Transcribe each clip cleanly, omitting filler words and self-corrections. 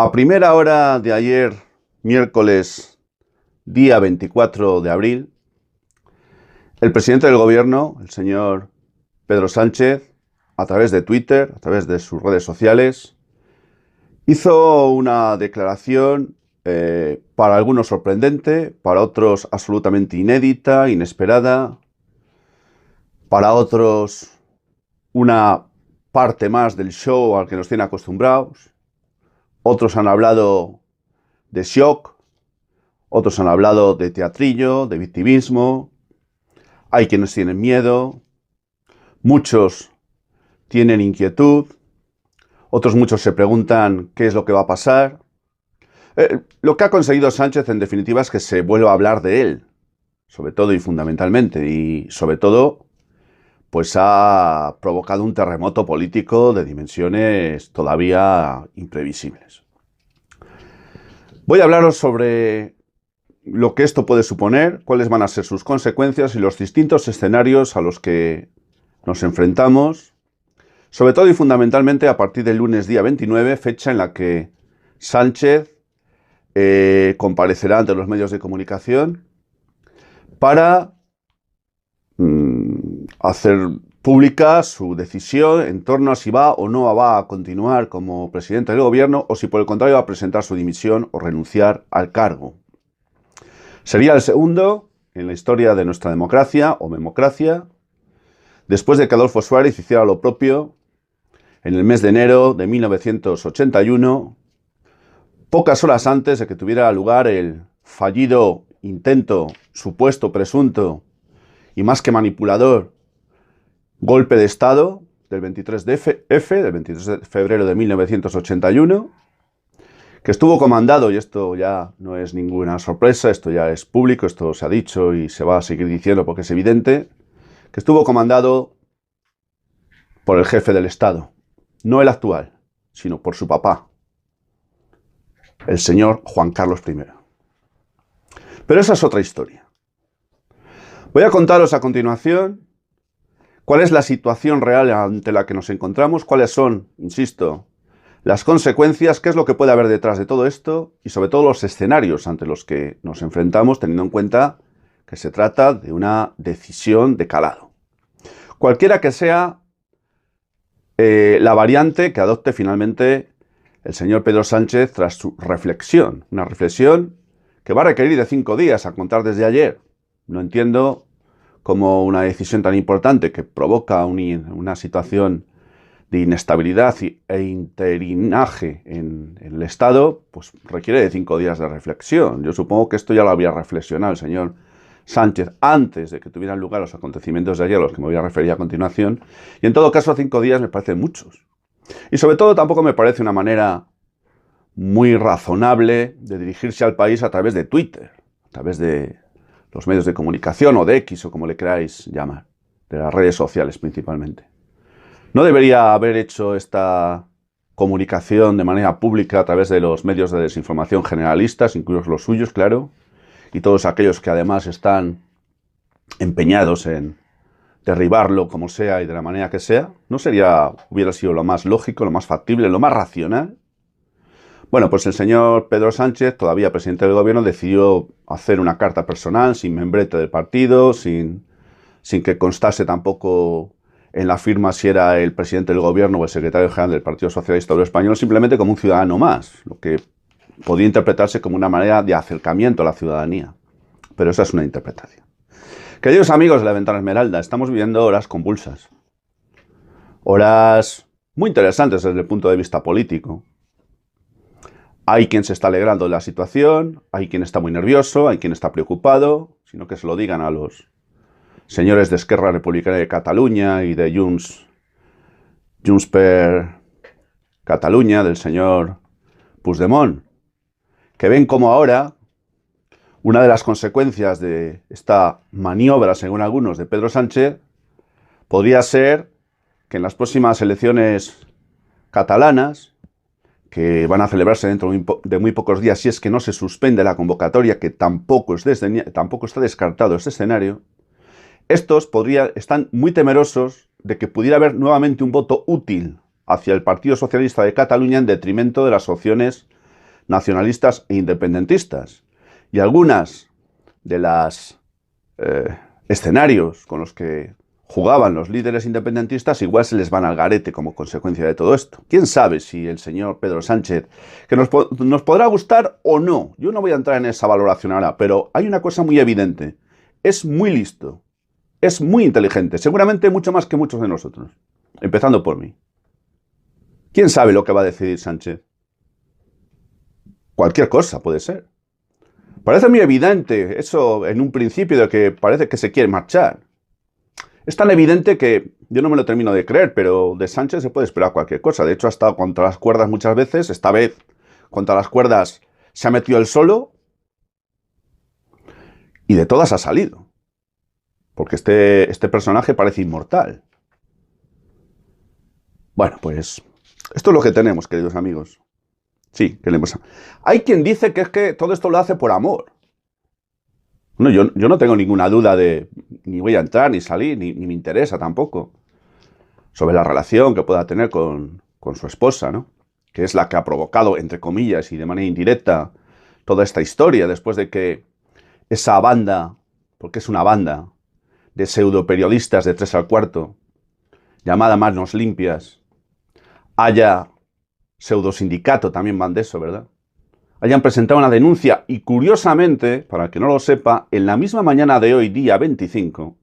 A primera hora de ayer, miércoles, día 24 de abril, el presidente del gobierno, el señor Pedro Sánchez, a través de Twitter, a través de sus redes sociales, hizo una declaración para algunos sorprendente, para otros absolutamente inédita, inesperada, para otros una parte más del show al que nos tienen acostumbrados. Otros han hablado de shock, otros han hablado de teatrillo, de victimismo. Hay quienes tienen miedo, muchos tienen inquietud, otros muchos se preguntan qué es lo que va a pasar. Lo que ha conseguido Sánchez, en definitiva, es que se vuelva a hablar de él, sobre todo y fundamentalmente, y sobre todo, pues ha provocado un terremoto político de dimensiones todavía imprevisibles. Voy a hablaros sobre lo que esto puede suponer, cuáles van a ser sus consecuencias y los distintos escenarios a los que nos enfrentamos, sobre todo y fundamentalmente a partir del lunes día 29, fecha en la que Sánchez comparecerá ante los medios de comunicación para hacer pública su decisión en torno a si va o no va a continuar como presidente del gobierno o si por el contrario va a presentar su dimisión o renunciar al cargo. Sería el segundo en la historia de nuestra democracia o memocracia, después de que Adolfo Suárez hiciera lo propio en el mes de enero de 1981, pocas horas antes de que tuviera lugar el fallido intento, supuesto, presunto y más que manipulador, golpe de Estado del 23 de febrero de 1981, que estuvo comandado, y esto ya no es ninguna sorpresa, esto ya es público, esto se ha dicho y se va a seguir diciendo porque es evidente, que estuvo comandado por el jefe del Estado, no el actual, sino por su papá, el señor Juan Carlos I. Pero esa es otra historia. Voy a contaros a continuación cuál es la situación real ante la que nos encontramos, cuáles son, insisto, las consecuencias, qué es lo que puede haber detrás de todo esto y sobre todo los escenarios ante los que nos enfrentamos, teniendo en cuenta que se trata de una decisión de calado. Cualquiera que sea la variante que adopte finalmente el señor Pedro Sánchez tras su reflexión, una reflexión que va a requerir de 5 días a contar desde ayer. No entiendo cómo una decisión tan importante que provoca una situación de inestabilidad e interinaje en el Estado, pues requiere de 5 días de reflexión. Yo supongo que esto ya lo había reflexionado el señor Sánchez antes de que tuvieran lugar los acontecimientos de ayer, a los que me voy a referir a continuación, y en todo caso 5 días me parecen muchos. Y sobre todo tampoco me parece una manera muy razonable de dirigirse al país a través de Twitter, a través de los medios de comunicación o de X o como le queráis llamar, de las redes sociales principalmente. No debería haber hecho esta comunicación de manera pública a través de los medios de desinformación generalistas, incluidos los suyos, claro, y todos aquellos que además están empeñados en derribarlo como sea y de la manera que sea. ¿No hubiera sido lo más lógico, lo más factible, lo más racional? Bueno, pues el señor Pedro Sánchez, todavía presidente del gobierno, decidió hacer una carta personal, sin membrete del partido, sin que constase tampoco en la firma si era el presidente del gobierno o el secretario general del Partido Socialista Obrero Español, simplemente como un ciudadano más, lo que podía interpretarse como una manera de acercamiento a la ciudadanía. Pero esa es una interpretación. Queridos amigos de la Ventana Esmeralda, estamos viviendo horas convulsas, horas muy interesantes desde el punto de vista político. Hay quien se está alegrando de la situación, hay quien está muy nervioso, hay quien está preocupado, sino que se lo digan a los señores de Esquerra Republicana de Cataluña y de Junts per Catalunya, del señor Puigdemont, que ven como ahora una de las consecuencias de esta maniobra, según algunos, de Pedro Sánchez, podría ser que en las próximas elecciones catalanas, que van a celebrarse dentro de muy pocos días, si es que no se suspende la convocatoria, que tampoco está descartado este escenario, estos están muy temerosos de que pudiera haber nuevamente un voto útil hacia el Partido Socialista de Cataluña en detrimento de las opciones nacionalistas e independentistas. Y algunas de las escenarios con los que jugaban los líderes independentistas igual se les van al garete como consecuencia de todo esto. ¿Quién sabe si el señor Pedro Sánchez, que nos podrá gustar o no? Yo no voy a entrar en esa valoración ahora, pero hay una cosa muy evidente. Es muy listo, es muy inteligente, seguramente mucho más que muchos de nosotros, empezando por mí. ¿Quién sabe lo que va a decidir Sánchez? Cualquier cosa puede ser. Parece muy evidente eso en un principio de que parece que se quiere marchar. Es tan evidente que yo no me lo termino de creer, pero de Sánchez se puede esperar cualquier cosa. De hecho, ha estado contra las cuerdas muchas veces. Esta vez, contra las cuerdas, se ha metido él solo. Y de todas ha salido. Porque este personaje parece inmortal. Bueno, pues esto es lo que tenemos, queridos amigos. Sí, queremos. Hay quien dice que es que todo esto lo hace por amor. No, yo no tengo ninguna duda de, ni voy a entrar, ni salir, ni me interesa tampoco, sobre la relación que pueda tener con su esposa, ¿no? Que es la que ha provocado, entre comillas y de manera indirecta, toda esta historia, después de que esa banda, porque es una banda, de pseudoperiodistas de 3 al cuarto, llamada Manos Limpias, haya pseudosindicato, también van de eso, ¿verdad? Hayan presentado una denuncia y, curiosamente, para el que no lo sepa, en la misma mañana de hoy, día 25,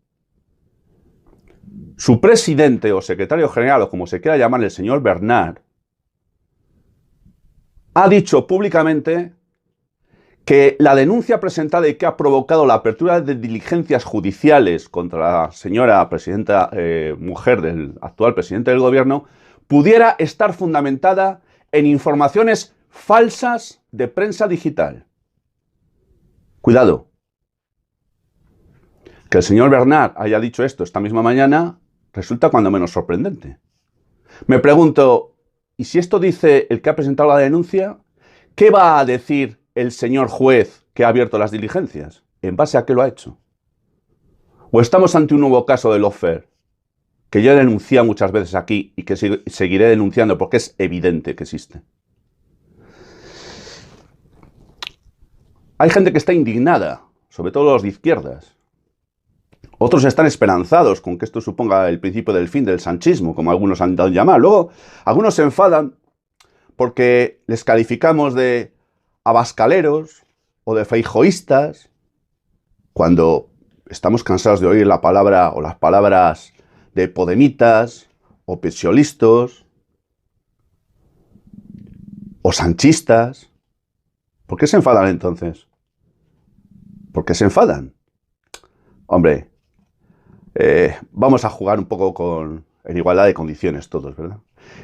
su presidente o secretario general, o como se quiera llamar, el señor Bernard, ha dicho públicamente que la denuncia presentada y que ha provocado la apertura de diligencias judiciales contra la señora presidenta, mujer del actual presidente del gobierno, pudiera estar fundamentada en informaciones falsas de prensa digital. Cuidado. Que el señor Bernard haya dicho esto esta misma mañana resulta cuando menos sorprendente. Me pregunto, ¿y si esto dice el que ha presentado la denuncia? ¿Qué va a decir el señor juez que ha abierto las diligencias? ¿En base a qué lo ha hecho? ¿O estamos ante un nuevo caso de lawfare? Que yo he denunciado muchas veces aquí y que seguiré denunciando porque es evidente que existe. Hay gente que está indignada, sobre todo los de izquierdas. Otros están esperanzados con que esto suponga el principio del fin del sanchismo, como algunos han dado a llamar. Luego, algunos se enfadan porque les calificamos de abascaleros o de feijóistas, cuando estamos cansados de oír la palabra o las palabras de podemitas o pesiolistas o sanchistas. ¿Por qué se enfadan entonces? ¿Por qué se enfadan? Hombre, vamos a jugar un poco en igualdad de condiciones todos, ¿verdad?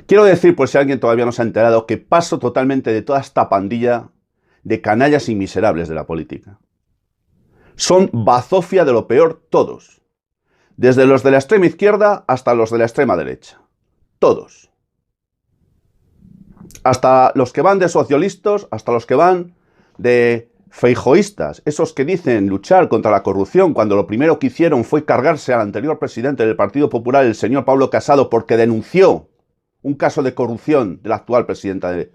Quiero decir, por si alguien todavía no se ha enterado, que paso totalmente de toda esta pandilla de canallas y miserables de la política. Son bazofia de lo peor todos. Desde los de la extrema izquierda hasta los de la extrema derecha. Todos. Hasta los que van de socialistas, hasta los que van de feijóistas, esos que dicen luchar contra la corrupción cuando lo primero que hicieron fue cargarse al anterior presidente del Partido Popular, el señor Pablo Casado, porque denunció un caso de corrupción de la actual presidenta de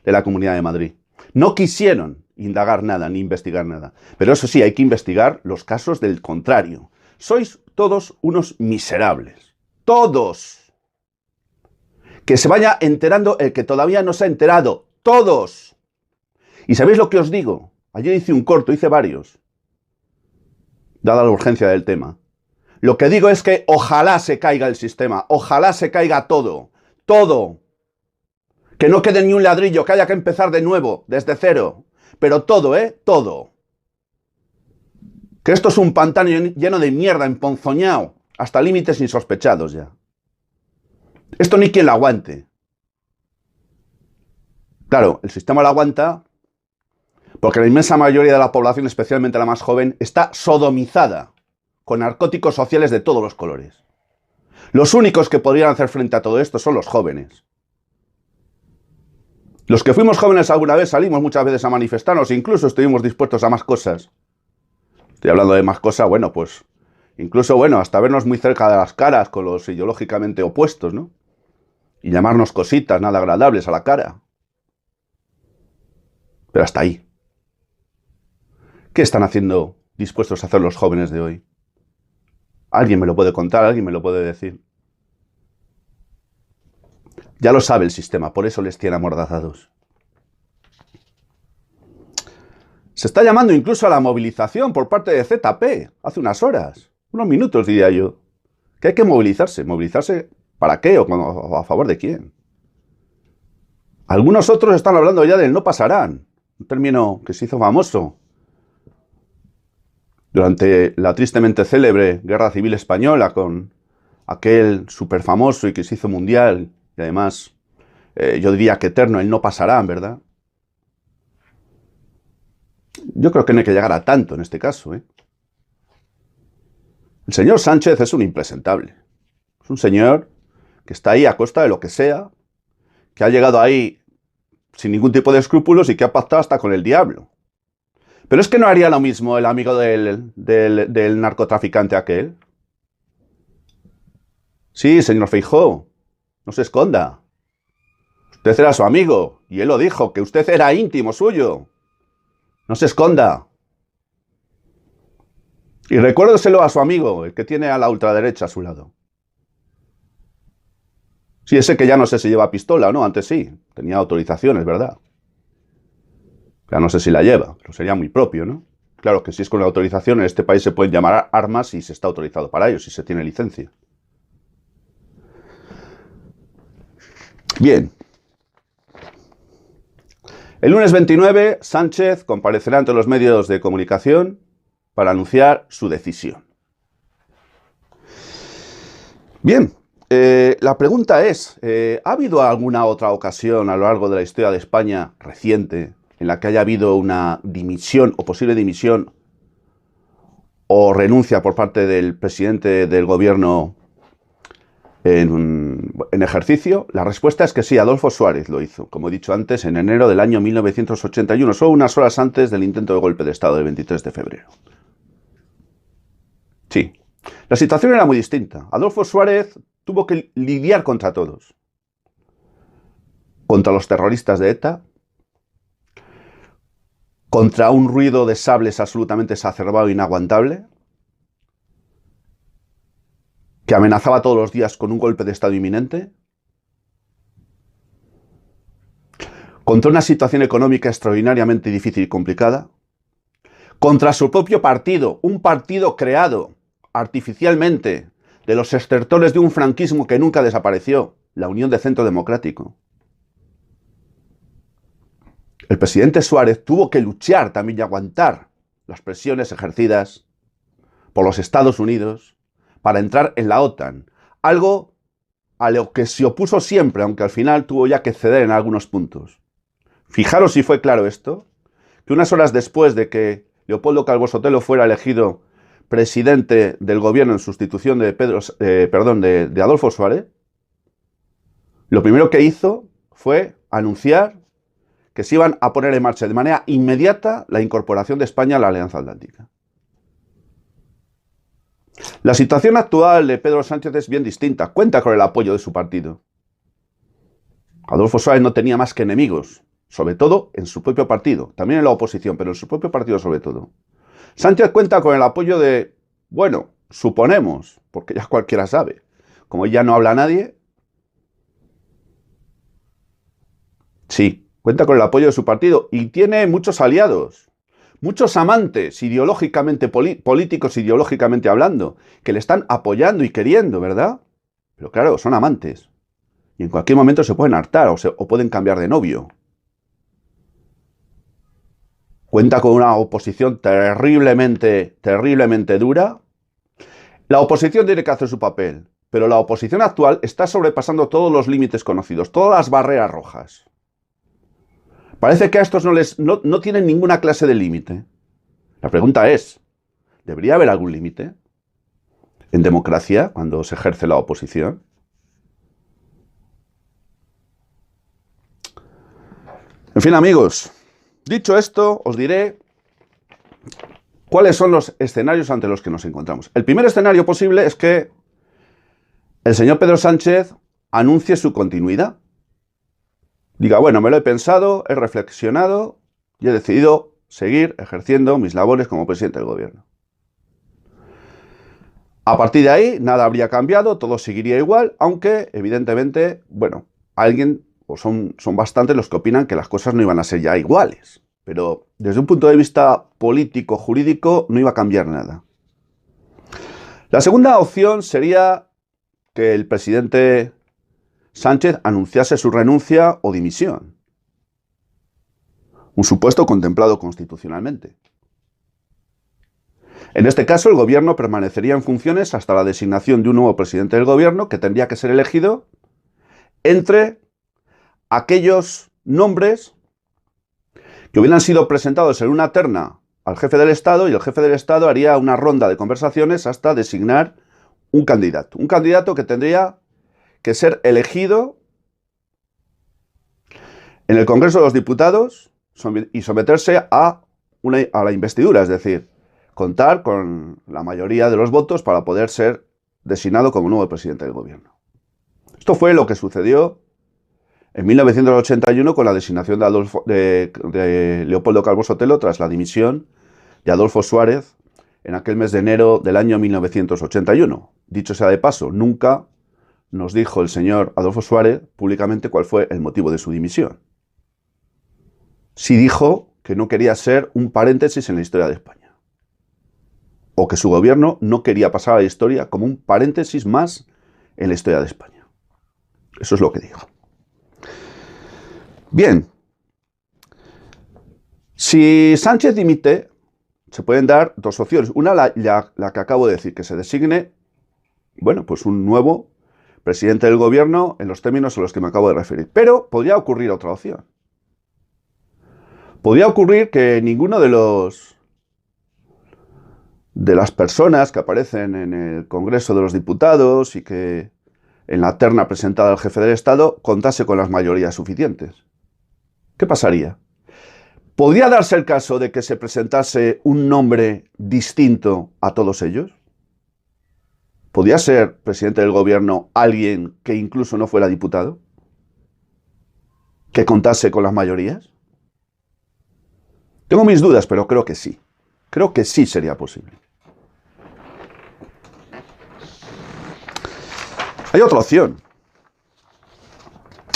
la Comunidad de Madrid. No quisieron indagar nada ni investigar nada, pero eso sí, hay que investigar los casos del contrario. Sois todos unos miserables. Todos. Que se vaya enterando el que todavía no se ha enterado. Todos. ¿Y sabéis lo que os digo? Ayer hice un corto, hice varios, dada la urgencia del tema. Lo que digo es que ojalá se caiga el sistema, ojalá se caiga todo, todo. Que no quede ni un ladrillo, que haya que empezar de nuevo, desde cero. Pero todo, todo. Que esto es un pantano lleno de mierda, emponzoñado, hasta límites insospechados ya. Esto ni quien lo aguante. Claro, el sistema lo aguanta porque la inmensa mayoría de la población, especialmente la más joven, está sodomizada con narcóticos sociales de todos los colores. Los únicos que podrían hacer frente a todo esto son los jóvenes. Los que fuimos jóvenes alguna vez salimos muchas veces a manifestarnos, incluso estuvimos dispuestos a más cosas. Estoy hablando de más cosas, bueno, pues incluso, bueno, hasta vernos muy cerca de las caras con los ideológicamente opuestos, ¿no? Y llamarnos cositas nada agradables a la cara. Pero hasta ahí. ¿Qué están dispuestos a hacer los jóvenes de hoy? ¿Alguien me lo puede contar? ¿Alguien me lo puede decir? Ya lo sabe el sistema, por eso les tiene amordazados. Se está llamando incluso a la movilización por parte de ZP, hace unas horas, unos minutos diría yo, que hay que movilizarse. ¿Movilizarse para qué o a favor de quién? Algunos otros están hablando ya del no pasarán, un término que se hizo famoso durante la tristemente célebre Guerra Civil Española con aquel súper famoso y que se hizo mundial y además yo diría que eterno, el no pasarán, ¿verdad? Yo creo que no hay que llegar a tanto en este caso, ¿eh? El señor Sánchez es un impresentable. Es un señor que está ahí a costa de lo que sea, que ha llegado ahí sin ningún tipo de escrúpulos y que ha pactado hasta con el diablo. Pero es que no haría lo mismo el amigo del narcotraficante aquel. Sí, señor Feijóo, no se esconda. Usted era su amigo y él lo dijo, que usted era íntimo suyo. No se esconda. Y recuérdeselo a su amigo, el que tiene a la ultraderecha a su lado. Sí, ese que ya no sé si lleva pistola o no, antes sí, tenía autorizaciones, ¿verdad? Ya no sé si la lleva, pero sería muy propio, ¿no? Claro que si es con la autorización, en este país se pueden llamar armas y se está autorizado para ello, si se tiene licencia. Bien. El lunes 29, Sánchez comparecerá ante los medios de comunicación para anunciar su decisión. Bien, la pregunta es, ¿ha habido alguna otra ocasión a lo largo de la historia de España reciente en la que haya habido una dimisión o posible dimisión o renuncia por parte del presidente del gobierno en ejercicio? La respuesta es que sí, Adolfo Suárez lo hizo, como he dicho antes, en enero del año 1981, solo unas horas antes del intento de golpe de Estado del 23 de febrero. Sí, la situación era muy distinta. Adolfo Suárez tuvo que lidiar contra todos. Contra los terroristas de ETA, contra un ruido de sables absolutamente exacerbado e inaguantable, que amenazaba todos los días con un golpe de Estado inminente, contra una situación económica extraordinariamente difícil y complicada, contra su propio partido, un partido creado artificialmente de los estertores de un franquismo que nunca desapareció, la Unión de Centro Democrático. El presidente Suárez tuvo que luchar también y aguantar las presiones ejercidas por los Estados Unidos para entrar en la OTAN, algo a lo que se opuso siempre, aunque al final tuvo ya que ceder en algunos puntos. Fijaros si fue claro esto, que unas horas después de que Leopoldo Calvo Sotelo fuera elegido presidente del gobierno en sustitución de de Adolfo Suárez, lo primero que hizo fue anunciar que se iban a poner en marcha de manera inmediata la incorporación de España a la Alianza Atlántica. La situación actual de Pedro Sánchez es bien distinta, cuenta con el apoyo de su partido. Adolfo Suárez no tenía más que enemigos, sobre todo en su propio partido, también en la oposición, pero en su propio partido sobre todo. Sánchez cuenta con el apoyo de, bueno, suponemos, porque ya cualquiera sabe, como ya no habla nadie, sí, cuenta con el apoyo de su partido y tiene muchos aliados, muchos amantes ideológicamente, políticos ideológicamente hablando, que le están apoyando y queriendo, ¿verdad? Pero claro, son amantes. Y en cualquier momento se pueden hartar o pueden cambiar de novio. Cuenta con una oposición terriblemente dura. La oposición tiene que hacer su papel, pero la oposición actual está sobrepasando todos los límites conocidos, todas las barreras rojas. Parece que a estos no tienen ninguna clase de límite. La pregunta es, ¿debería haber algún límite en democracia cuando se ejerce la oposición? En fin, amigos, dicho esto, os diré cuáles son los escenarios ante los que nos encontramos. El primer escenario posible es que el señor Pedro Sánchez anuncie su continuidad. Diga, bueno, me lo he pensado, he reflexionado y he decidido seguir ejerciendo mis labores como presidente del gobierno. A partir de ahí, nada habría cambiado, todo seguiría igual, aunque, evidentemente, bueno, son bastantes los que opinan que las cosas no iban a ser ya iguales. Pero desde un punto de vista político, jurídico, no iba a cambiar nada. La segunda opción sería que el presidente Sánchez anunciase su renuncia o dimisión. Un supuesto contemplado constitucionalmente. En este caso, el gobierno permanecería en funciones hasta la designación de un nuevo presidente del gobierno que tendría que ser elegido entre aquellos nombres que hubieran sido presentados en una terna al jefe del Estado, y el jefe del Estado haría una ronda de conversaciones hasta designar un candidato que tendría que ser elegido en el Congreso de los Diputados y someterse a la investidura, es decir, contar con la mayoría de los votos para poder ser designado como nuevo presidente del gobierno. Esto fue lo que sucedió en 1981 con la designación de Leopoldo Calvo Sotelo tras la dimisión de Adolfo Suárez en aquel mes de enero del año 1981. Dicho sea de paso, nunca nos dijo el señor Adolfo Suárez públicamente cuál fue el motivo de su dimisión. Sí dijo que no quería ser un paréntesis en la historia de España, o que su gobierno no quería pasar a la historia como un paréntesis más en la historia de España. Eso es lo que dijo. Bien, si Sánchez dimite, se pueden dar dos opciones. Una, la que acabo de decir, que se designe, bueno, pues un nuevo presidente del gobierno en los términos a los que me acabo de referir. Pero podría ocurrir otra opción. Podría ocurrir que ninguno de las personas que aparecen en el Congreso de los Diputados y que en la terna presentada al jefe del Estado contase con las mayorías suficientes. ¿Qué pasaría? ¿Podría darse el caso de que se presentase un nombre distinto a todos ellos? ¿Podría ser presidente del gobierno alguien que incluso no fuera diputado? ¿Que contase con las mayorías? Tengo mis dudas, pero creo que sí. Creo que sí sería posible. Hay otra opción.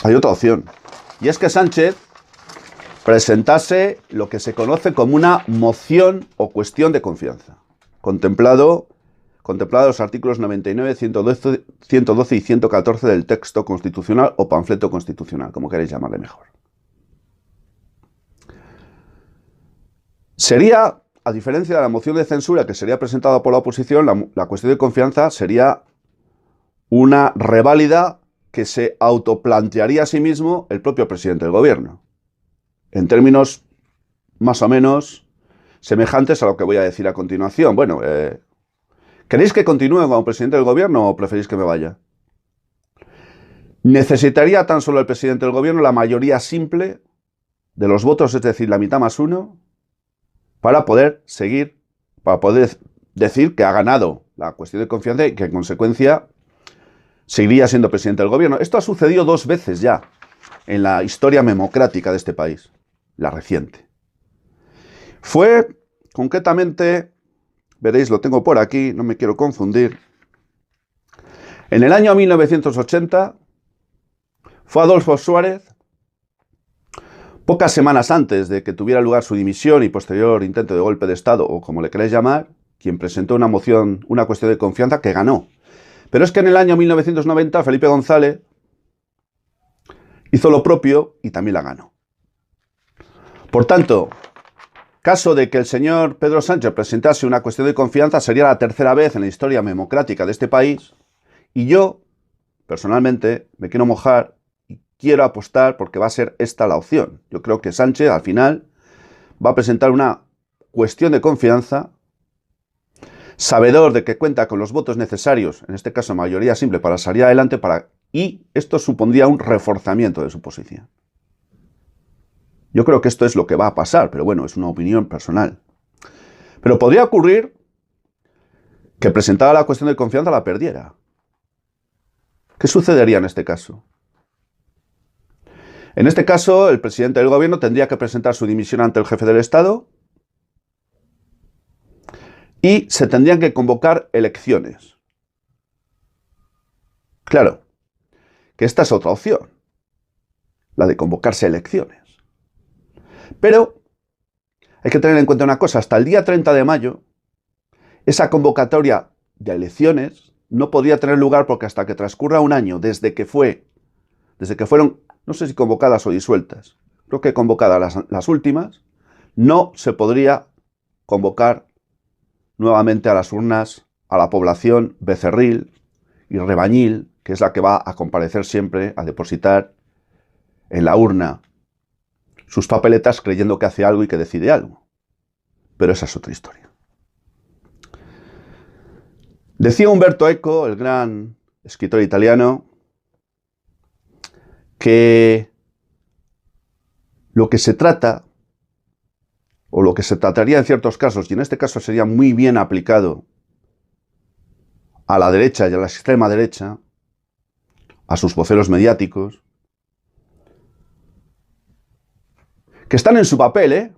Hay otra opción. Y es que Sánchez presentase lo que se conoce como una moción o cuestión de confianza, contemplado los artículos 99, 112 y 114 del texto constitucional o panfleto constitucional, como queréis llamarle mejor. Sería, a diferencia de la moción de censura que sería presentada por la oposición, la cuestión de confianza sería una reválida que se autoplantearía a sí mismo el propio presidente del gobierno, en términos más o menos semejantes a lo que voy a decir a continuación. Bueno, ¿queréis que continúe como presidente del gobierno o preferís que me vaya? Necesitaría tan solo el presidente del gobierno la mayoría simple de los votos, es decir, la mitad más uno, para poder decir que ha ganado la cuestión de confianza y que en consecuencia seguiría siendo presidente del gobierno. Esto ha sucedido dos veces ya en la historia democrática de este país, la reciente. Fue concretamente, veréis, lo tengo por aquí, no me quiero confundir. En el año 1980 fue Adolfo Suárez, pocas semanas antes de que tuviera lugar su dimisión y posterior intento de golpe de Estado, o como le queréis llamar, quien presentó una moción, una cuestión de confianza que ganó. Pero es que en el año 1990 Felipe González hizo lo propio y también la ganó. Por tanto, caso de que el señor Pedro Sánchez presentase una cuestión de confianza, sería la tercera vez en la historia democrática de este país, y yo, personalmente, me quiero mojar y quiero apostar porque va a ser esta la opción. Yo creo que Sánchez, al final, va a presentar una cuestión de confianza, sabedor de que cuenta con los votos necesarios, en este caso mayoría simple, para salir adelante, y esto supondría un reforzamiento de su posición. Yo creo que esto es lo que va a pasar, pero bueno, es una opinión personal. Pero podría ocurrir que presentada la cuestión de confianza la perdiera. ¿Qué sucedería en este caso? En este caso, el presidente del gobierno tendría que presentar su dimisión ante el jefe del Estado y se tendrían que convocar elecciones. Claro, que esta es otra opción, la de convocarse elecciones. Pero hay que tener en cuenta una cosa, hasta el día 30 de mayo, esa convocatoria de elecciones no podía tener lugar porque hasta que transcurra un año desde que fueron, no sé si convocadas o disueltas, creo que convocadas las últimas, no se podría convocar nuevamente a las urnas a la población becerril y rebañil, que es la que va a comparecer siempre a depositar en la urna sus papeletas creyendo que hace algo y que decide algo. Pero esa es otra historia. Decía Umberto Eco, el gran escritor italiano, que lo que se trata, o lo que se trataría en ciertos casos, y en este caso sería muy bien aplicado a la derecha y a la extrema derecha, a sus voceros mediáticos, que están en su papel,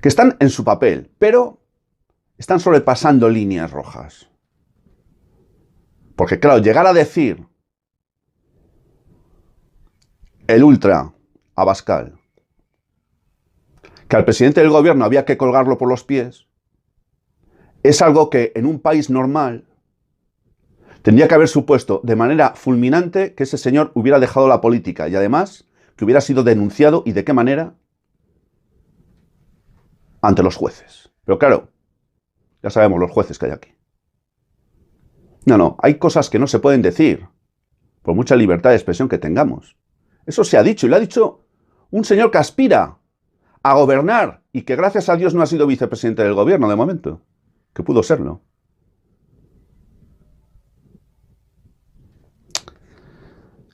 que están en su papel, pero están sobrepasando líneas rojas. Porque claro, llegar a decir el ultra Abascal que al presidente del gobierno había que colgarlo por los pies es algo que en un país normal tendría que haber supuesto de manera fulminante que ese señor hubiera dejado la política y además que hubiera sido denunciado, y de qué manera, ante los jueces. Pero claro, ya sabemos los jueces que hay aquí. No, hay cosas que no se pueden decir, por mucha libertad de expresión que tengamos. Eso se ha dicho, y lo ha dicho un señor que aspira a gobernar y que gracias a Dios no ha sido vicepresidente del gobierno de momento, que pudo serlo.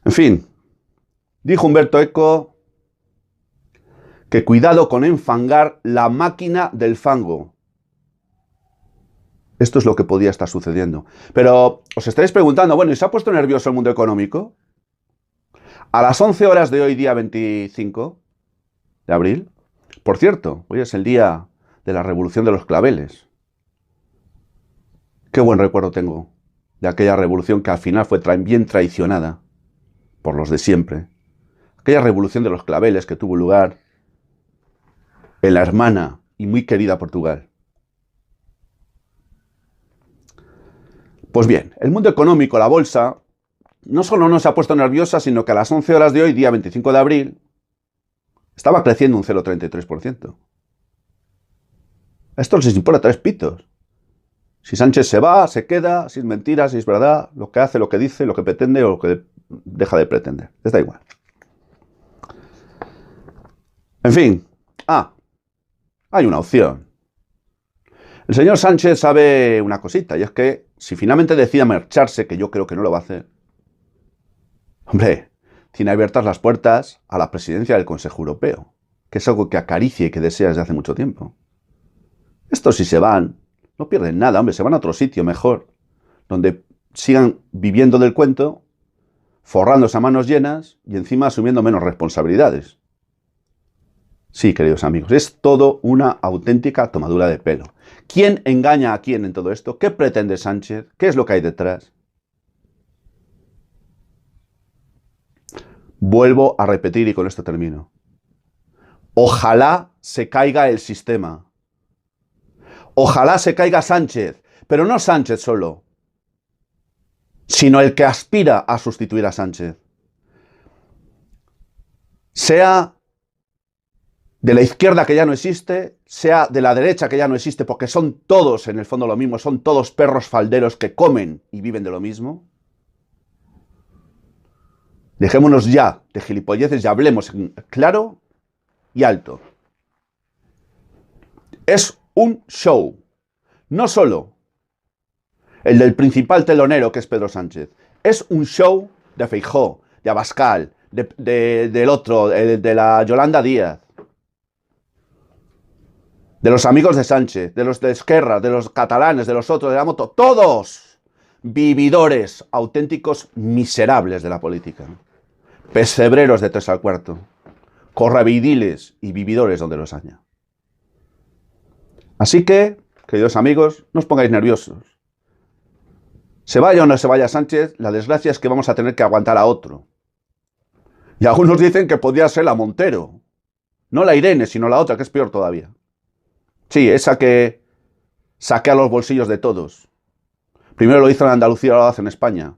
En fin, dijo Umberto Eco que cuidado con enfangar la máquina del fango. Esto es lo que podía estar sucediendo. Pero os estaréis preguntando, bueno, ¿y se ha puesto nervioso el mundo económico? A las 11 horas de hoy, día 25 de abril, por cierto, hoy es el día de la revolución de los claveles. Qué buen recuerdo tengo de aquella revolución que al final fue bien traicionada por los de siempre. Aquella revolución de los claveles que tuvo lugar en la hermana y muy querida Portugal. Pues bien, el mundo económico, la bolsa, no solo no se ha puesto nerviosa, sino que a las 11 horas de hoy, día 25 de abril, estaba creciendo un 0,33%. A esto les importa tres pitos. Si Sánchez se va, se queda, si es mentira, si es verdad, lo que hace, lo que dice, lo que pretende o lo que deja de pretender. Les da igual. En fin. Hay una opción. El señor Sánchez sabe una cosita, y es que si finalmente decide marcharse, que yo creo que no lo va a hacer, hombre, tiene abiertas las puertas a la presidencia del Consejo Europeo, que es algo que acaricia y que desea desde hace mucho tiempo. Estos si se van, no pierden nada, hombre, se van a otro sitio mejor, donde sigan viviendo del cuento, forrándose a manos llenas y encima asumiendo menos responsabilidades. Sí, queridos amigos, es todo una auténtica tomadura de pelo. ¿Quién engaña a quién en todo esto? ¿Qué pretende Sánchez? ¿Qué es lo que hay detrás? Vuelvo a repetir y con esto termino. Ojalá se caiga el sistema. Ojalá se caiga Sánchez, pero no Sánchez solo, sino el que aspira a sustituir a Sánchez. Sea de la izquierda, que ya no existe, sea de la derecha, que ya no existe, porque son todos en el fondo lo mismo, son todos perros falderos que comen y viven de lo mismo. Dejémonos ya de gilipolleces y hablemos en claro y alto. Es un show. No solo el del principal telonero, que es Pedro Sánchez. Es un show de Feijóo, de Abascal, del otro, de la Yolanda Díaz, de los amigos de Sánchez, de los de Esquerra, de los catalanes, de los otros, de la moto. Todos vividores auténticos miserables de la política. pesebreros de 3 al cuarto, corravidiles y vividores donde los haya. Así que, queridos amigos, no os pongáis nerviosos. Se vaya o no se vaya Sánchez, la desgracia es que vamos a tener que aguantar a otro. Y algunos dicen que podría ser la Montero. No la Irene, sino la otra, que es peor todavía. Sí, esa que saquea los bolsillos de todos. Primero lo hizo en Andalucía, ahora lo hace en España.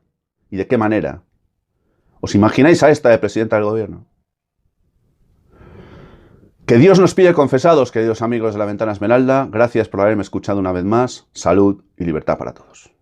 ¿Y de qué manera? ¿Os imagináis a esta de presidenta del gobierno? Que Dios nos pille confesados, queridos amigos de La Ventana Esmeralda. Gracias por haberme escuchado una vez más. Salud y libertad para todos.